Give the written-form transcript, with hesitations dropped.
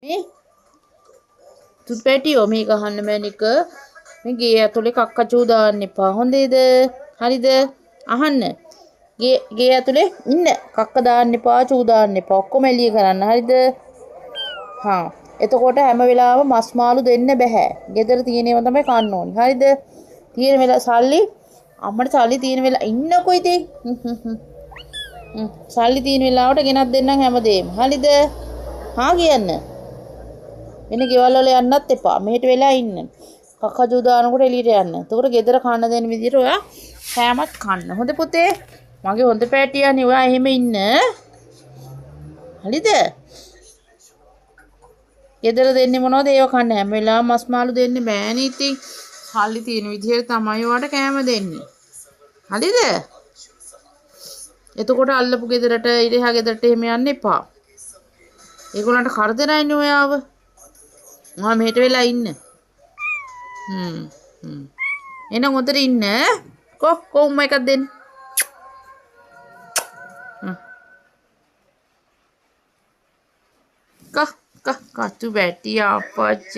මේ තුත් පැටියෝ මේක අහන්න මැනික මේ ගේ ඇතුලේ කක්කචූ දාන්න එපා හොඳේද හරිද අහන්න ගේ ඇතුලේ ඉන්න කක්ක දාන්න එපා චූ දාන්න එපා ඔක්කොම එළිය කරන්න හරිද හා එතකොට හැම වෙලාවෙම මස් මාළු දෙන්න බෑ ගෙදර තියෙන ඒවා තමයි කන්න ඕනි හරිද තියෙන වෙලාව සල්ලි අම්මට සල්ලි තියෙන වෙලාව ඉන්නකෝ ඉතින් සල්ලි තියෙන වෙලාවට ගෙනත් දෙන්නම් හැමදේම හරිද හා කියන්න වෙන ගෙවල් වල යන්නත් එපා. මෙහෙට වෙලා ඉන්න. කක්කජු දානකොට එළියට යන්න. එතකොට ගෙදර කන්න දෙන විදිහට ඔයා කෑමත් කන්න. හොඳ පුතේ. මගේ හොඳ පැටියානේ ඔයා එහෙම ඉන්න. හරිද? ගෙදර දෙන්නේ මොනවද ඒව කන්න හැම වෙලාවම මස් මාළු දෙන්න බෑනේ ඉතින්. සල්ලි තියෙන විදිහට තමයි ඔයාට කෑම දෙන්නේ. හරිද? එතකොට අල්ලපු ගෙදරට ඉරහා ගෙදරට එහෙම යන්න එපා. ඒගොල්ලන්ට කරදරයිනේ ඔයාව. මම මෙහෙට වෙලා ඉන්න. එහෙනම් හොඳට ඉන්න. කො උම්ම එකක් දෙන්න. කතු බැටි අප්පච්ච